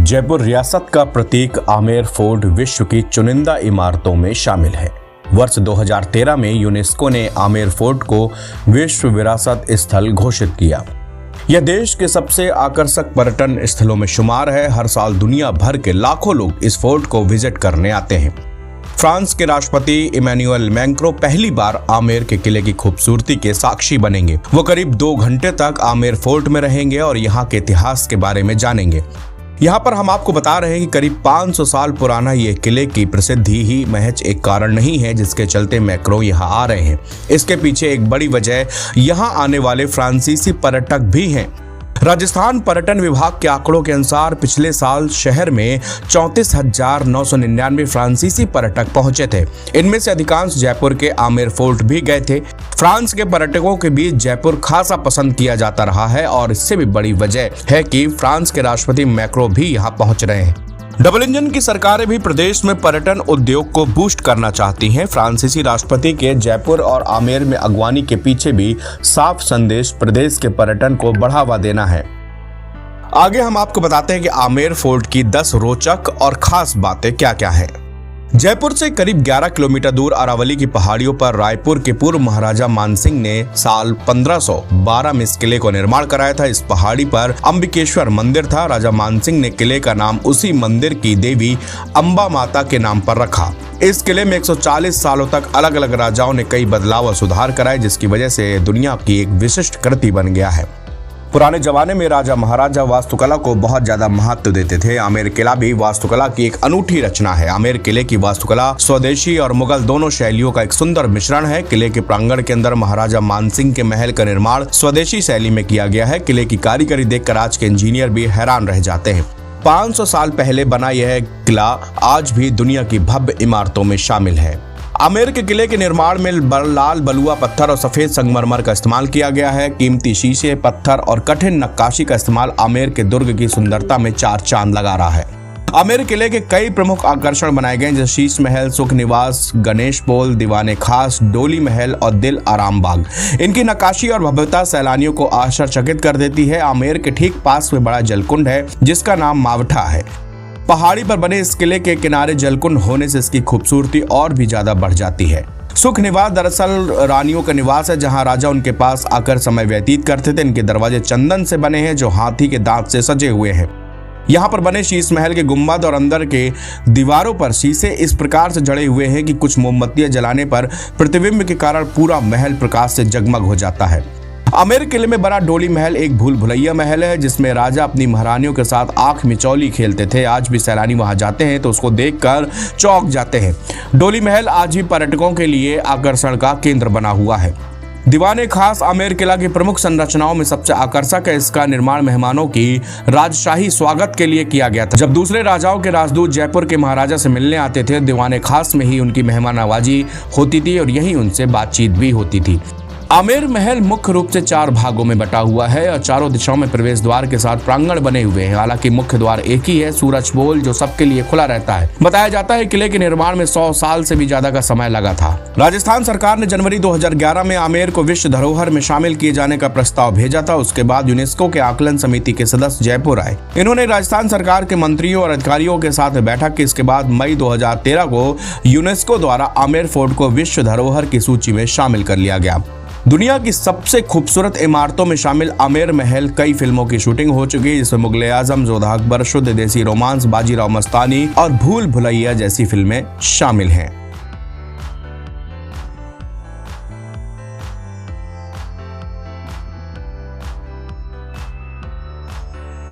जयपुर रियासत का प्रतीक आमेर फोर्ट विश्व की चुनिंदा इमारतों में शामिल है। वर्ष 2013 में यूनेस्को ने आमेर फोर्ट को विश्व विरासत स्थल घोषित किया। यह देश के सबसे आकर्षक पर्यटन स्थलों में शुमार है। हर साल दुनिया भर के लाखों लोग इस फोर्ट को विजिट करने आते हैं। फ्रांस के राष्ट्रपति इमैनुअल मैक्रों पहली बार आमेर के किले की खूबसूरती के साक्षी बनेंगे। वो करीब 2 घंटे तक आमेर फोर्ट में रहेंगे और यहाँ के इतिहास के बारे में जानेंगे। यहाँ पर हम आपको बता रहे हैं कि करीब 500 साल पुराना ये किले की प्रसिद्धि ही महज एक कारण नहीं है जिसके चलते मैक्रों यहाँ आ रहे हैं। इसके पीछे एक बड़ी वजह यहाँ आने वाले फ्रांसीसी पर्यटक भी हैं। राजस्थान पर्यटन विभाग के आंकड़ों के अनुसार पिछले साल शहर में 34,999 फ्रांसीसी पर्यटक पहुंचे थे। इनमें से अधिकांश जयपुर के आमेर फोर्ट भी गए थे। फ्रांस के पर्यटकों के बीच जयपुर खासा पसंद किया जाता रहा है और इससे भी बड़ी वजह है कि फ्रांस के राष्ट्रपति मैक्रों भी यहां पहुंच रहे हैं। डबल इंजन की सरकारें भी प्रदेश में पर्यटन उद्योग को बूस्ट करना चाहती हैं। फ्रांसीसी राष्ट्रपति के जयपुर और आमेर में अगवानी के पीछे भी साफ संदेश प्रदेश के पर्यटन को बढ़ावा देना है। आगे हम आपको बताते हैं कि आमेर फोर्ट की 10 रोचक और खास बातें क्या क्या हैं। जयपुर से करीब 11 किलोमीटर दूर अरावली की पहाड़ियों पर रायपुर के पूर्व महाराजा मानसिंह ने साल 1512 में इस किले को निर्माण कराया था। इस पहाड़ी पर अंबिकेश्वर मंदिर था। राजा मानसिंह ने किले का नाम उसी मंदिर की देवी अंबा माता के नाम पर रखा। इस किले में 140 सालों तक अलग अलग राजाओं ने कई बदलाव और सुधार कराए, जिसकी वजह से दुनिया की एक विशिष्ट कृति बन गया है। पुराने जमाने में राजा महाराजा वास्तुकला को बहुत ज्यादा महत्व देते थे। आमेर किला भी वास्तुकला की एक अनूठी रचना है। आमेर किले की वास्तुकला स्वदेशी और मुगल दोनों शैलियों का एक सुंदर मिश्रण है। किले के प्रांगण के अंदर महाराजा मानसिंह के महल का निर्माण स्वदेशी शैली में किया गया है। किले की कारीगरी देखकर आज के इंजीनियर भी हैरान रह जाते हैं। 500 साल पहले बना यह किला आज भी दुनिया की भव्य इमारतों में शामिल है। आमेर के किले के निर्माण में लाल बलुआ पत्थर और सफेद संगमरमर का इस्तेमाल किया गया है। कीमती शीशे, पत्थर और कठिन नक्काशी का इस्तेमाल आमेर के दुर्ग की सुंदरता में 4 चांद लगा रहा है। आमेर किले के कई प्रमुख आकर्षण बनाए गए जैसे शीश महल, सुख निवास, गणेश पोल, दीवाने खास, डोली महल और दिल आराम बाग। इनकी नक्काशी और भव्यता सैलानियों को आश्चर्यचकित कर देती है। आमेर के ठीक पास में बड़ा जलकुंड है जिसका नाम मावठा है। पहाड़ी पर बने इस किले के किनारे जलकुंड होने से इसकी खूबसूरती और भी ज्यादा बढ़ जाती है। सुख निवास दरअसल रानियों का निवास है जहां राजा उनके पास आकर समय व्यतीत करते थे। इनके दरवाजे चंदन से बने हैं जो हाथी के दांत से सजे हुए हैं। यहाँ पर बने शीश महल के गुंबद और अंदर के दीवारों पर शीशे इस प्रकार से जड़े हुए हैं कि कुछ मोमबत्तियां जलाने पर प्रतिबिंब के कारण पूरा महल प्रकाश से जगमग हो जाता है। आमेर किले में बना डोली महल एक भूल भुलैया महल है जिसमें राजा अपनी महारानियों के साथ आंख मिचौली खेलते थे। आज भी सैलानी वहां जाते हैं तो उसको देखकर चौंक जाते हैं। डोली महल आज भी पर्यटकों के लिए आकर्षण का केंद्र बना हुआ है। दीवाने खास आमेर किला की प्रमुख संरचनाओं में सबसे आकर्षक है। इसका निर्माण मेहमानों की राजशाही स्वागत के लिए किया गया था। जब दूसरे राजाओं के राजदूत जयपुर के महाराजा से मिलने आते थे, दीवाने खास में ही उनकी मेहमान नवाजी होती थी और यहीं उनसे बातचीत भी होती थी। आमेर महल मुख्य रूप से 4 भागों में बटा हुआ है और चारों दिशाओं में प्रवेश द्वार के साथ प्रांगण बने हुए हैं। हालांकि मुख्य द्वार एक ही है, सूरज पोल, जो सबके लिए खुला रहता है। बताया जाता है किले के निर्माण में 100 साल से भी ज्यादा का समय लगा था। राजस्थान सरकार ने जनवरी 2011 में आमेर को विश्व धरोहर में शामिल किए जाने का प्रस्ताव भेजा था। उसके बाद यूनेस्को के आकलन समिति के सदस्य जयपुर आए। इन्होंने राजस्थान सरकार के मंत्रियों और अधिकारियों के साथ बैठक की। इसके बाद मई 2013 को यूनेस्को द्वारा आमेर फोर्ट को विश्व धरोहर की सूची में शामिल कर लिया गया। दुनिया की सबसे खूबसूरत इमारतों में शामिल आमेर महल कई फिल्मों की शूटिंग हो चुकी है जिसमें मुगले आजम, जोधा अकबर, शुद्ध देसी रोमांस, बाजीराव मस्तानी और भूल भुलैया जैसी फिल्में शामिल हैं।